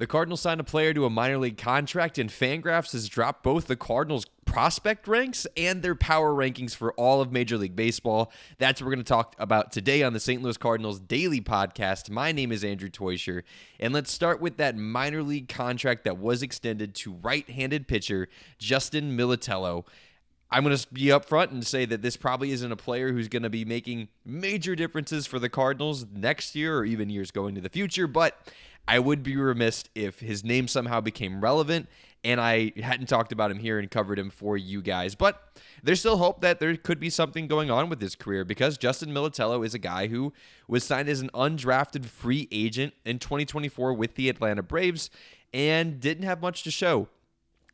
The Cardinals signed a player to a minor league contract, and Fangraphs has dropped both the Cardinals' prospect ranks and their power rankings for all of Major League Baseball. That's what we're going to talk about today on the St. Louis Cardinals Daily podcast. My name is Andrew Teuscher, and let's start with that minor league contract that was extended to right-handed pitcher Justin Militello. I'm going to be upfront and say that this probably isn't a player who's going to be making major differences for the Cardinals next year or even years going to the future, but I would be remiss if his name somehow became relevant and I hadn't talked about him here and covered him for you guys. But there's still hope that there could be something going on with his career because Justin Militello is a guy who was signed as an undrafted free agent in 2024 with the Atlanta Braves and didn't have much to show.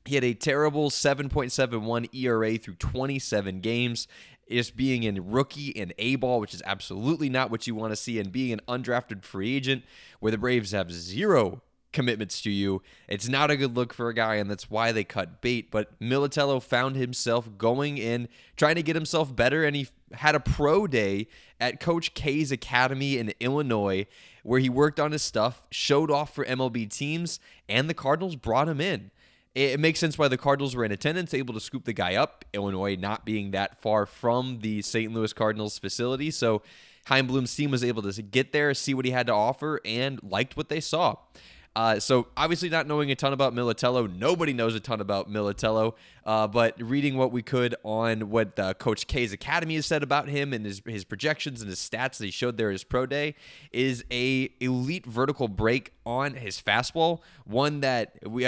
He had a terrible 7.71 ERA through 27 games, just being in rookie and A-ball, which is absolutely not what you want to see, and being an undrafted free agent where the Braves have zero commitments to you. It's not a good look for a guy, and that's why they cut bait. But Militello found himself going in, trying to get himself better, and he had a pro day at Coach K's academy in Illinois where he worked on his stuff, showed off for MLB teams, and the Cardinals brought him in. It makes sense why the Cardinals were in attendance, able to scoop the guy up, Illinois not being that far from the St. Louis Cardinals facility. So Chaim Bloom's team was able to get there, see what he had to offer, and liked what they saw. So obviously not knowing a ton about Militello, nobody knows a ton about Militello, but reading what we could on what Coach K's Academy has said about him and his projections and his stats that he showed there at his pro day is a elite vertical break on his fastball, one that we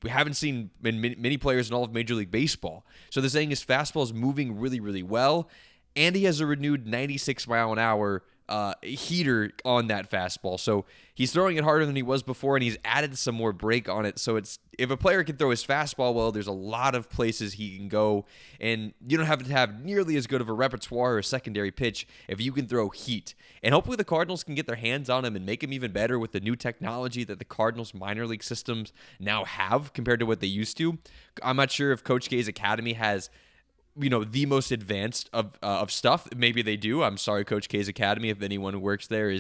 haven't seen in many players in all of Major League Baseball. So they're saying his fastball is moving really, really well, and he has a renewed 96 mile an hour heater on that fastball. So he's throwing it harder than he was before, and he's added some more break on it. So it's if a player can throw his fastball well, there's a lot of places he can go, and you don't have to have nearly as good of a repertoire or secondary pitch if you can throw heat. And hopefully the Cardinals can get their hands on him and make him even better with the new technology that the Cardinals minor league systems now have compared to what they used to. I'm not sure if Coach K's Academy has the most advanced of stuff. Maybe they do. I'm sorry, Coach K's Academy, if anyone who works there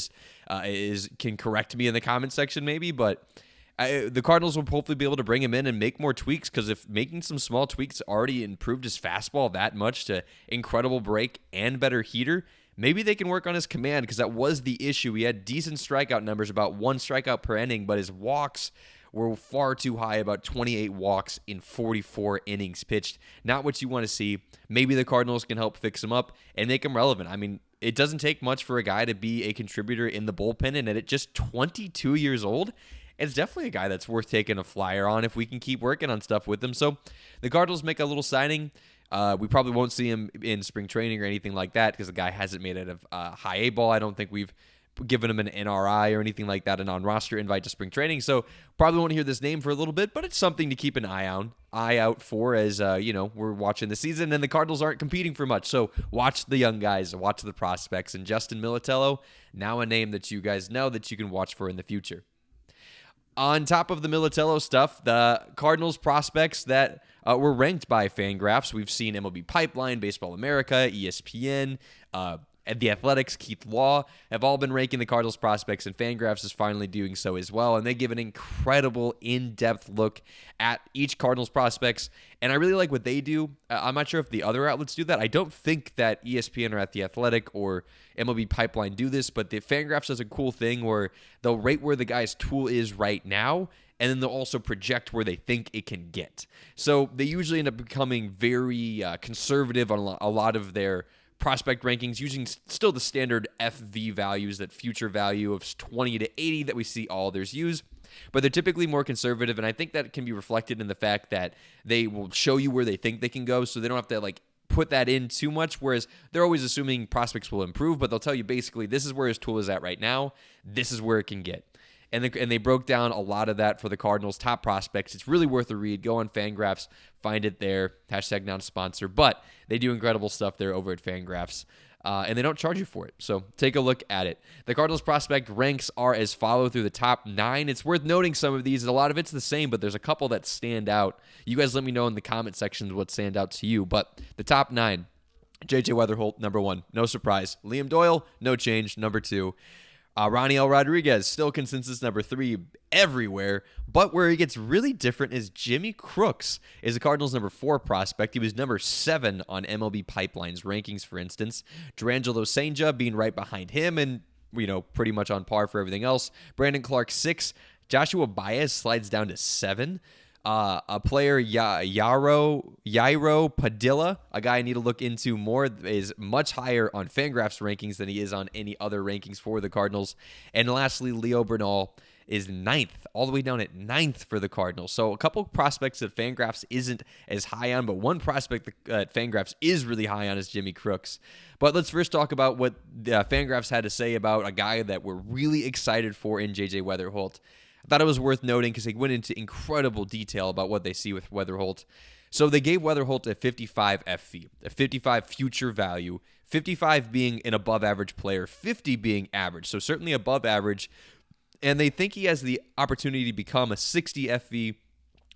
can correct me in the comment section maybe, but the Cardinals will hopefully be able to bring him in and make more tweaks, because if making some small tweaks already improved his fastball that much to incredible break and better heater, maybe they can work on his command, because that was the issue. He had decent strikeout numbers, about 1 strikeout per inning, but his walks were far too high, about 28 walks in 44 innings pitched. Not what you want to see. Maybe the Cardinals can help fix him up and make him relevant. I mean, it doesn't take much for a guy to be a contributor in the bullpen, and at just 22 years old, it's definitely a guy that's worth taking a flyer on if we can keep working on stuff with him. So the Cardinals make a little signing. We probably won't see him in spring training or anything like that, because the guy hasn't made it of high A ball. I don't think we've given him an NRI or anything like that, a non-roster invite to spring training. So probably won't hear this name for a little bit, but it's something to keep an eye out for as we're watching the season, and the Cardinals aren't competing for much. So watch the young guys, watch the prospects, and Justin Militello, now a name that you guys know that you can watch for in the future. On top of the Militello stuff, the Cardinals prospects that were ranked by Fangraphs, we've seen MLB Pipeline, Baseball America, ESPN, The Athletics, Keith Law, have all been ranking the Cardinals prospects, and Fangraphs is finally doing so as well. And they give an incredible in-depth look at each Cardinals prospects, and I really like what they do. I'm not sure if the other outlets do that. I don't think that ESPN or at The Athletic or MLB Pipeline do this, but the Fangraphs does a cool thing where they'll rate where the guy's tool is right now, and then they'll also project where they think it can get. So they usually end up becoming very conservative on a lot of their prospect rankings, using still the standard FV values, that future value of 20 to 80 that we see all others use, but they're typically more conservative, and I think that can be reflected in the fact that they will show you where they think they can go, so they don't have to put that in too much, whereas they're always assuming prospects will improve, but they'll tell you basically this is where his tool is at right now, this is where it can get. And they broke down a lot of that for the Cardinals' top prospects. It's really worth a read. Go on Fangraphs, find it there. # not a sponsor, but they do incredible stuff there over at Fangraphs, and they don't charge you for it. So take a look at it. The Cardinals prospect ranks are as follow through the top 9. It's worth noting some of these. A lot of it's the same, but there's a couple that stand out. You guys let me know in the comment sections what stand out to you. But the top 9, J.J. Weatherholt, number 1. No surprise. Liam Doyle, no change, number 2. Raniel Rodriguez, still consensus number 3 everywhere, but where he gets really different is Jimmy Crooks is the Cardinals' number 4 prospect. He was number 7 on MLB Pipeline's rankings, for instance. Durangelo Sainja being right behind him and, pretty much on par for everything else. Brandon Clark, 6. Joshua Baez slides down to 7. A player, Yairo Padilla, a guy I need to look into more, is much higher on Fangraphs rankings than he is on any other rankings for the Cardinals. And lastly, Leo Bernal is 9th, all the way down at 9th for the Cardinals. So a couple prospects that Fangraphs isn't as high on, but one prospect that Fangraphs is really high on is Jimmy Crooks. But let's first talk about what Fangraphs had to say about a guy that we're really excited for in J.J. Weatherholt. I thought it was worth noting because they went into incredible detail about what they see with Weatherholt. So they gave Weatherholt a 55 FV, a 55 future value, 55 being an above average player, 50 being average, so certainly above average. And they think he has the opportunity to become a 60 FV,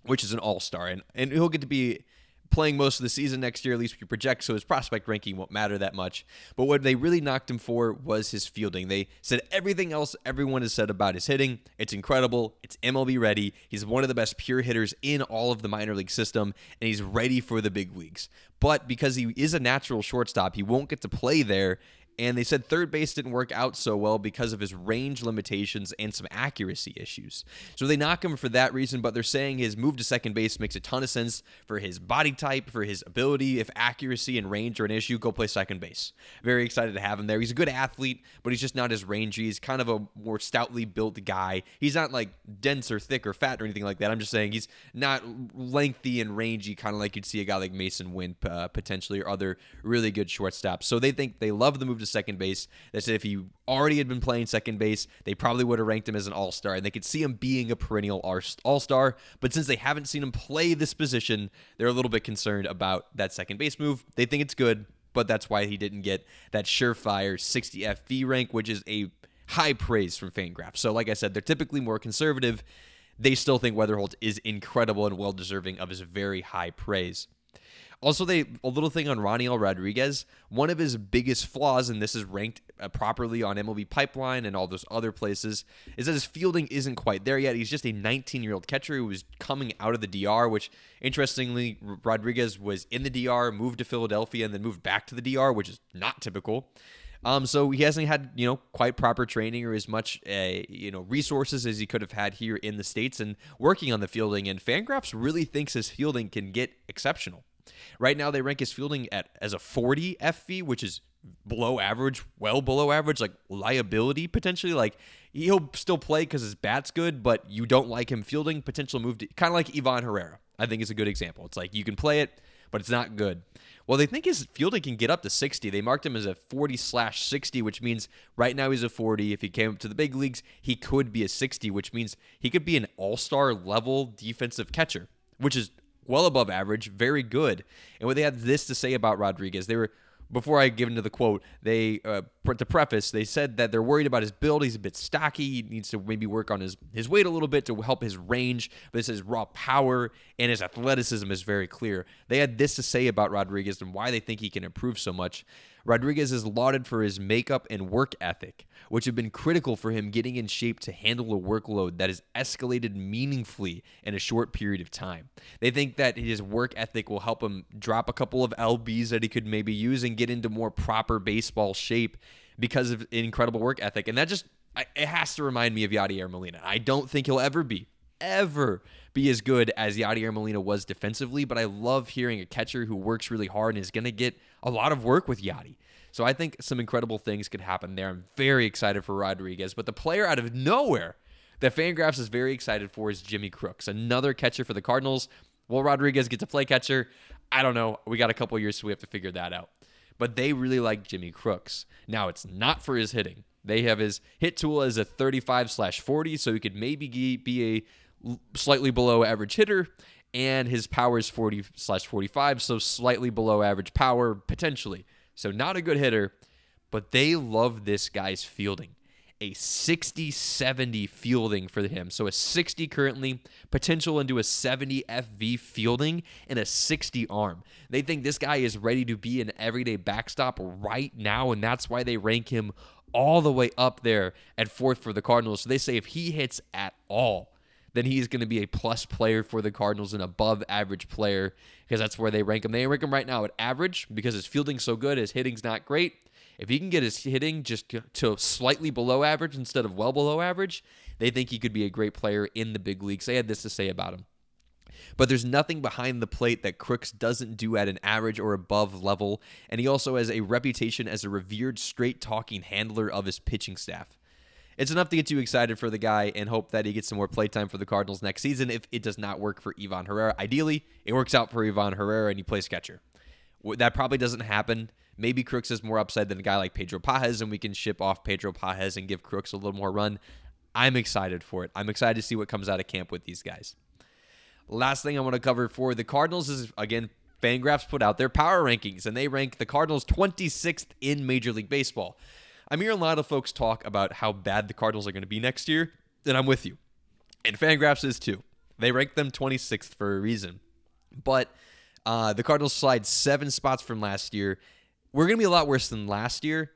which is an all-star. And he'll get to be playing most of the season next year, at least we project, so his prospect ranking won't matter that much. But what they really knocked him for was his fielding. They said everything else everyone has said about his hitting. It's incredible. It's MLB ready. He's one of the best pure hitters in all of the minor league system, and he's ready for the big leagues. But because he is a natural shortstop, he won't get to play there. And they said third base didn't work out so well because of his range limitations and some accuracy issues. So they knock him for that reason, but they're saying his move to second base makes a ton of sense for his body type, for his ability. If accuracy and range are an issue, go play second base. Very excited to have him there. He's a good athlete, but he's just not as rangy. He's kind of a more stoutly built guy. He's not like dense or thick or fat or anything like that. I'm just saying he's not lengthy and rangy, kind of like you'd see a guy like Mason Wynn potentially or other really good shortstops. So they think they love the move to second base. They said if he already had been playing second base, they probably would have ranked him as an all-star, and they could see him being a perennial all-star. But since they haven't seen him play this position, they're a little bit concerned about that second base move. They think it's good, but that's why he didn't get that surefire 60 FV rank, which is a high praise from Fangraphs. So like I said, they're typically more conservative. They still think Weatherholt is incredible and well-deserving of his very high praise. Also, a little thing on Raniel Rodriguez, one of his biggest flaws, and this is ranked properly on MLB Pipeline and all those other places, is that his fielding isn't quite there yet. He's just a 19-year-old catcher who was coming out of the DR, which, interestingly, Rodriguez was in the DR, moved to Philadelphia, and then moved back to the DR, which is not typical. So he hasn't had, quite proper training or as much, resources as he could have had here in the States and working on the fielding. And Fangraphs really thinks his fielding can get exceptional. Right now, they rank his fielding as a 40 FV, which is below average, well below average, like liability potentially. Like he'll still play because his bat's good, but you don't like him fielding. Potential move to kind of like Ivan Herrera, I think is a good example. It's like you can play it, but it's not good. Well, they think his fielding can get up to 60. They marked him as a 40/60, which means right now he's a 40. If he came up to the big leagues, he could be a 60, which means he could be an all-star level defensive catcher, which is well above average, very good. And what they had this to say about Rodriguez, before I give into the quote, to preface, they said that they're worried about his build. He's a bit stocky. He needs to maybe work on his weight a little bit to help his range. But this is raw power, and his athleticism is very clear. They had this to say about Rodriguez and why they think he can improve so much. Rodriguez is lauded for his makeup and work ethic, which have been critical for him getting in shape to handle a workload that has escalated meaningfully in a short period of time. They think that his work ethic will help him drop a couple of LBs that he could maybe use and get into more proper baseball shape because of incredible work ethic. And that it has to remind me of Yadier Molina. I don't think he'll ever be as good as Yadier Molina was defensively, but I love hearing a catcher who works really hard and is going to get a lot of work with Yadi. So I think some incredible things could happen there. I'm very excited for Rodriguez, but the player out of nowhere that Fangraphs is very excited for is Jimmy Crooks, another catcher for the Cardinals. Will Rodriguez get to play catcher? I don't know. We got a couple years, so we have to figure that out. But they really like Jimmy Crooks. Now, it's not for his hitting. They have his hit tool as a 35/40, so he could maybe be a slightly below average hitter, and his power is 40/45, so slightly below average power potentially. So not a good hitter, but they love this guy's fielding. A 60/70 fielding for him. So a 60 currently, potential into a 70 FV fielding, and a 60 arm. They think this guy is ready to be an everyday backstop right now, and that's why they rank him all the way up there at fourth for the Cardinals. So they say if he hits at all, then he's going to be a plus player for the Cardinals, an above average player, because that's where they rank him. They rank him right now at average because his fielding's so good, his hitting's not great. If he can get his hitting just to slightly below average instead of well below average, they think he could be a great player in the big leagues. They had this to say about him. But there's nothing behind the plate that Crooks doesn't do at an average or above level, and he also has a reputation as a revered, straight-talking handler of his pitching staff. It's enough to get you excited for the guy and hope that he gets some more playtime for the Cardinals next season if it does not work for Ivan Herrera. Ideally, it works out for Ivan Herrera and he plays catcher. That probably doesn't happen. Maybe Crooks has more upside than a guy like Pedro Pajes, and we can ship off Pedro Pajes and give Crooks a little more run. I'm excited for it. I'm excited to see what comes out of camp with these guys. Last thing I want to cover for the Cardinals is, again, Fangraphs put out their power rankings, and they rank the Cardinals 26th in Major League Baseball. I'm hearing a lot of folks talk about how bad the Cardinals are going to be next year, and I'm with you. And Fangraphs is too. They rank them 26th for a reason. But the Cardinals slide 7 spots from last year. We're going to be a lot worse than last year.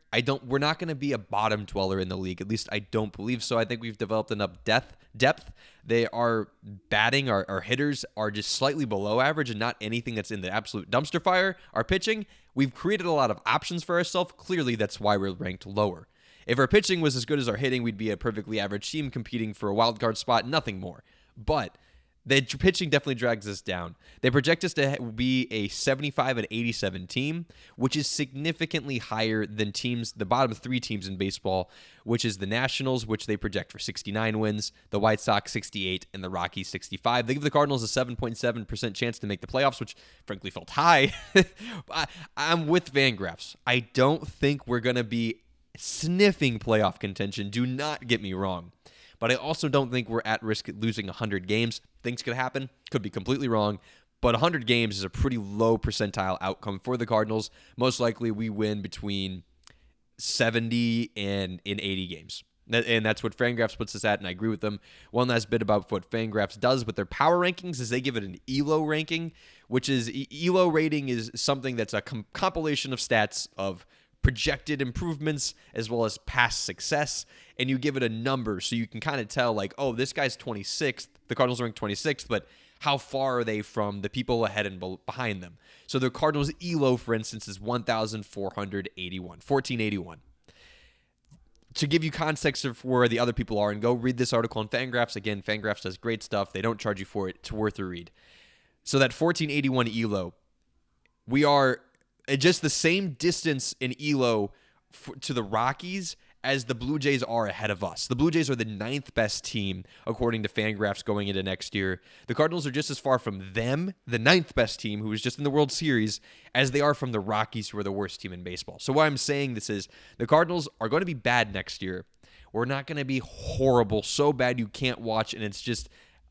We're not going to be a bottom dweller in the league. At least I don't believe so. I think we've developed enough depth. They are batting. Our hitters are just slightly below average and not anything that's in the absolute dumpster fire. Our pitching, we've created a lot of options for ourselves. Clearly, that's why we're ranked lower. If our pitching was as good as our hitting, we'd be a perfectly average team competing for a wild card spot, nothing more. But the pitching definitely drags us down. They project us to be a 75 and 87 team, which is significantly higher than the bottom 3 teams in baseball, which is the Nationals, which they project for 69 wins, the White Sox 68, and the Rockies 65. They give the Cardinals a 7.7% chance to make the playoffs, which frankly felt high. I'm with Fangraphs. I don't think we're going to be sniffing playoff contention. Do not get me wrong. But I also don't think we're at risk of losing 100 games. Things could happen. Could be completely wrong. But 100 games is a pretty low percentile outcome for the Cardinals. Most likely we win between 70 and 80 games. And that's what Fangraphs puts us at, and I agree with them. One last bit about what Fangraphs does with their power rankings is they give it an ELO ranking, which is ELO rating is something that's a compilation of stats of projected improvements as well as past success, and you give it a number so you can kind of tell, like, oh, this guy's 26th, the Cardinals are ranked 26th, but how far are they from the people ahead and behind them? So the Cardinals ELO, for instance, is 1481. To give you context of where the other people are, and go read this article on Fangraphs. Again, Fangraphs does great stuff. They don't charge you for it. It's worth a read. So that 1481 ELO, we are at just the same distance in ELO to the Rockies as the Blue Jays are ahead of us. The Blue Jays are the 9th best team, according to Fangraphs, going into next year. The Cardinals are just as far from them, the 9th best team, who is just in the World Series, as they are from the Rockies, who are the worst team in baseball. So why I'm saying this is the Cardinals are going to be bad next year. We're not going to be horrible, so bad you can't watch, and it's just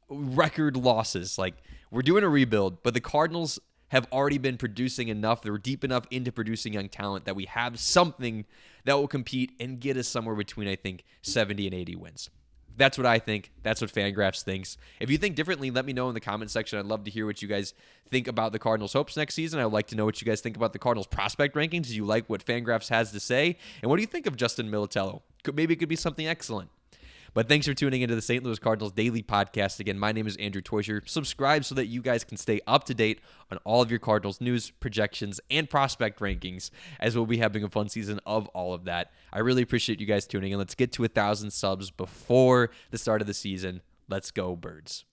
record losses. Like, we're doing a rebuild, but the Cardinals have already been producing enough. They're deep enough into producing young talent that we have something that will compete and get us somewhere between, I think, 70 and 80 wins. That's what I think. That's what Fangraphs thinks. If you think differently, let me know in the comment section. I'd love to hear what you guys think about the Cardinals' hopes next season. I'd like to know what you guys think about the Cardinals' prospect rankings. Do you like what Fangraphs has to say? And what do you think of Justin Militello? Maybe it could be something excellent. But thanks for tuning into the St. Louis Cardinals Daily Podcast. Again, my name is Andrew Toysher. Subscribe so that you guys can stay up to date on all of your Cardinals news, projections, and prospect rankings, as we'll be having a fun season of all of that. I really appreciate you guys tuning in. Let's get to 1,000 subs before the start of the season. Let's go, Birds.